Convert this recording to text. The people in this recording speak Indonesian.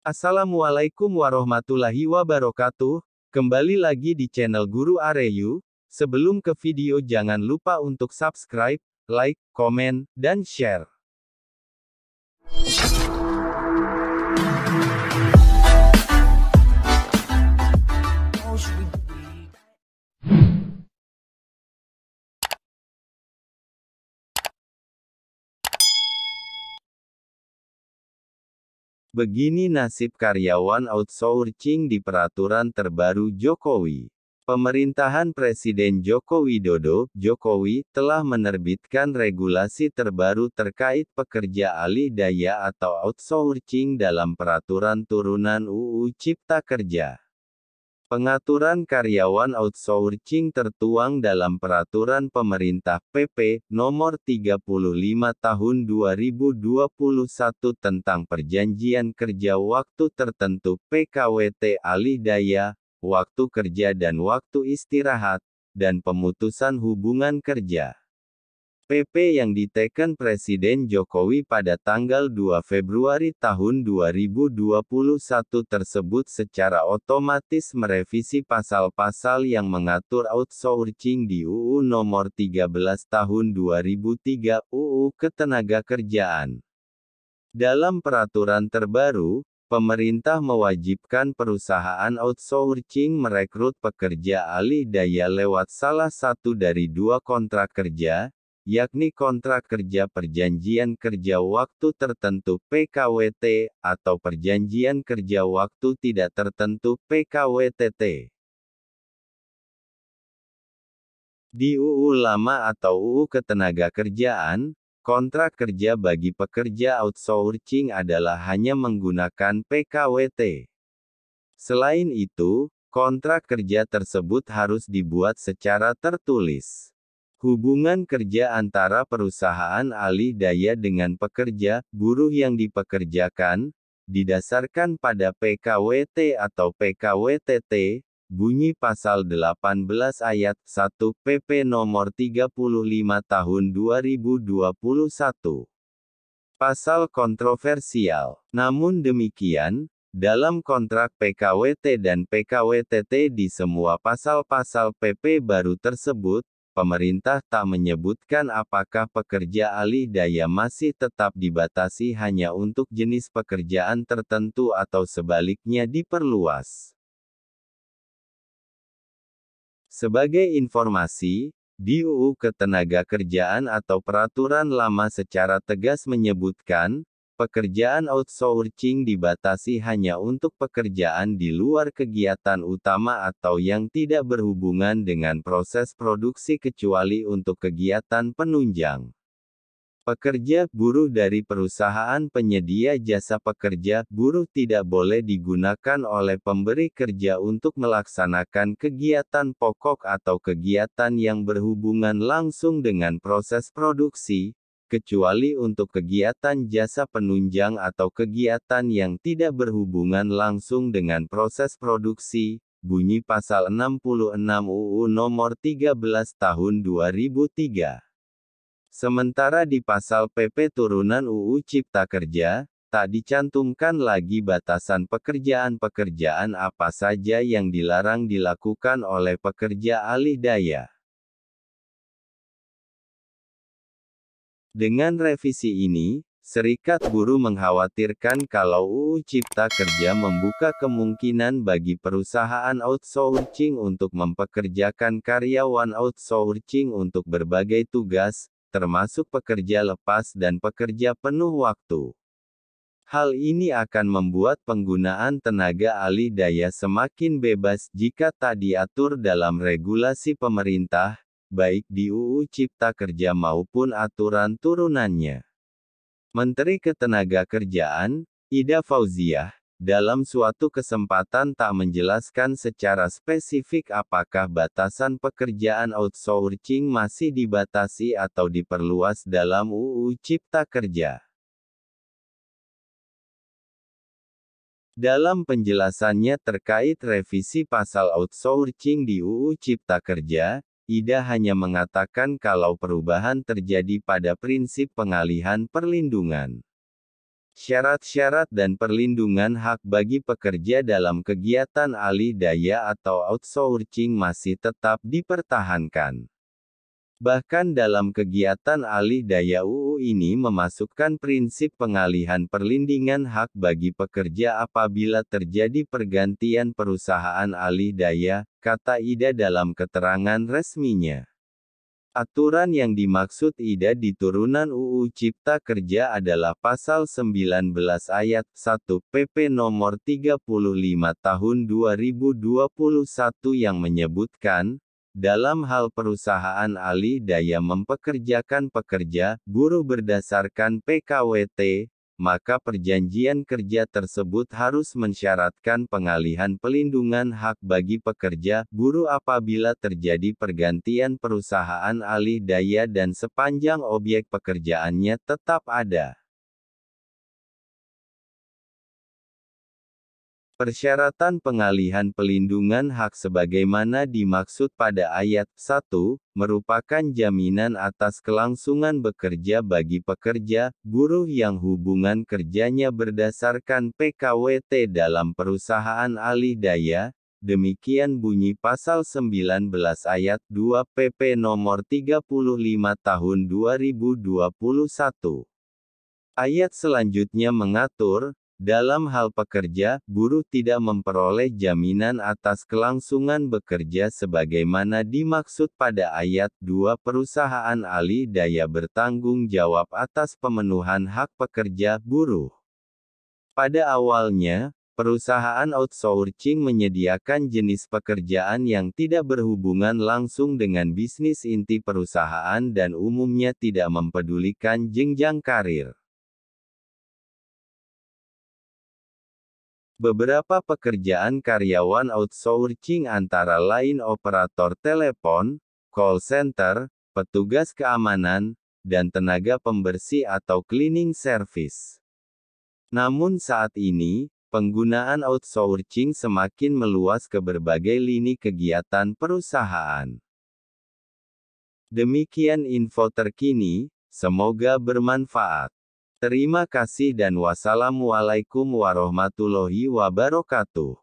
Assalamualaikum warahmatullahi wabarakatuh. Kembali lagi di channel Guru Areyu. Sebelum ke video jangan lupa untuk subscribe, like, komen, dan share. Begini nasib karyawan outsourcing di peraturan terbaru Jokowi. Pemerintahan Presiden Joko Widodo, Jokowi, telah menerbitkan regulasi terbaru terkait pekerja alih daya atau outsourcing dalam peraturan turunan UU Cipta Kerja. Pengaturan karyawan outsourcing tertuang dalam Peraturan Pemerintah PP Nomor 35 Tahun 2021 tentang Perjanjian Kerja Waktu Tertentu (PKWT) alih daya, waktu kerja dan waktu istirahat, dan pemutusan hubungan kerja. PP yang diteken Presiden Jokowi pada tanggal 2 Februari tahun 2021 tersebut secara otomatis merevisi pasal-pasal yang mengatur outsourcing di UU Nomor 13 Tahun 2003 UU Ketenagakerjaan. Dalam peraturan terbaru, pemerintah mewajibkan perusahaan outsourcing merekrut pekerja alih daya lewat salah satu dari dua kontrak kerja, yakni kontrak kerja perjanjian kerja waktu tertentu (PKWT) atau perjanjian kerja waktu tidak tertentu (PKWTT). Di UU Lama atau UU Ketenagakerjaan, kontrak kerja bagi pekerja outsourcing adalah hanya menggunakan PKWT. Selain itu, kontrak kerja tersebut harus dibuat secara tertulis. Hubungan kerja antara perusahaan alih daya dengan pekerja, buruh yang dipekerjakan, didasarkan pada PKWT atau PKWTT, bunyi pasal 18 ayat 1 PP Nomor 35 Tahun 2021. Pasal kontroversial. Namun demikian, dalam kontrak PKWT dan PKWTT di semua pasal-pasal PP baru tersebut, pemerintah tak menyebutkan apakah pekerja alih daya masih tetap dibatasi hanya untuk jenis pekerjaan tertentu atau sebaliknya diperluas. Sebagai informasi, di UU Ketenagakerjaan atau Peraturan Lama secara tegas menyebutkan, pekerjaan outsourcing dibatasi hanya untuk pekerjaan di luar kegiatan utama atau yang tidak berhubungan dengan proses produksi kecuali untuk kegiatan penunjang. Pekerja buruh dari perusahaan penyedia jasa pekerja buruh tidak boleh digunakan oleh pemberi kerja untuk melaksanakan kegiatan pokok atau kegiatan yang berhubungan langsung dengan proses produksi, kecuali untuk kegiatan jasa penunjang atau kegiatan yang tidak berhubungan langsung dengan proses produksi, bunyi pasal 66 UU Nomor 13 Tahun 2003. Sementara di pasal PP turunan UU Cipta Kerja, tak dicantumkan lagi batasan pekerjaan-pekerjaan apa saja yang dilarang dilakukan oleh pekerja alih daya. Dengan revisi ini, Serikat Buruh mengkhawatirkan kalau UU Cipta Kerja membuka kemungkinan bagi perusahaan outsourcing untuk mempekerjakan karyawan outsourcing untuk berbagai tugas, termasuk pekerja lepas dan pekerja penuh waktu. Hal ini akan membuat penggunaan tenaga alih daya semakin bebas jika tak diatur dalam regulasi pemerintah, baik di UU Cipta Kerja maupun aturan turunannya. Menteri Ketenagakerjaan, Ida Fauziah, dalam suatu kesempatan tak menjelaskan secara spesifik apakah batasan pekerjaan outsourcing masih dibatasi atau diperluas dalam UU Cipta Kerja. Dalam penjelasannya terkait revisi pasal outsourcing di UU Cipta Kerja, Ida hanya mengatakan kalau perubahan terjadi pada prinsip pengalihan perlindungan. Syarat-syarat dan perlindungan hak bagi pekerja dalam kegiatan alih daya atau outsourcing masih tetap dipertahankan. Bahkan dalam kegiatan alih daya UU ini memasukkan prinsip pengalihan perlindungan hak bagi pekerja apabila terjadi pergantian perusahaan alih daya, kata Ida dalam keterangan resminya. Aturan yang dimaksud Ida di turunan UU Cipta Kerja adalah Pasal 19 Ayat 1 PP Nomor 35 Tahun 2021 yang menyebutkan, dalam hal perusahaan alih daya mempekerjakan pekerja, buruh berdasarkan PKWT, maka perjanjian kerja tersebut harus mensyaratkan pengalihan pelindungan hak bagi pekerja, buruh apabila terjadi pergantian perusahaan alih daya dan sepanjang objek pekerjaannya tetap ada. Persyaratan pengalihan pelindungan hak sebagaimana dimaksud pada ayat 1, merupakan jaminan atas kelangsungan bekerja bagi pekerja, buruh yang hubungan kerjanya berdasarkan PKWT dalam perusahaan alih daya, demikian bunyi Pasal 19 Ayat 2 PP Nomor 35 Tahun 2021. Ayat selanjutnya mengatur, dalam hal pekerja, buruh tidak memperoleh jaminan atas kelangsungan bekerja sebagaimana dimaksud pada ayat 2 perusahaan alih daya bertanggung jawab atas pemenuhan hak pekerja, buruh. Pada awalnya, perusahaan outsourcing menyediakan jenis pekerjaan yang tidak berhubungan langsung dengan bisnis inti perusahaan dan umumnya tidak mempedulikan jenjang karir. Beberapa pekerjaan karyawan outsourcing antara lain operator telepon, call center, petugas keamanan, dan tenaga pembersih atau cleaning service. Namun saat ini, penggunaan outsourcing semakin meluas ke berbagai lini kegiatan perusahaan. Demikian info terkini, semoga bermanfaat. Terima kasih dan wassalamualaikum warahmatullahi wabarakatuh.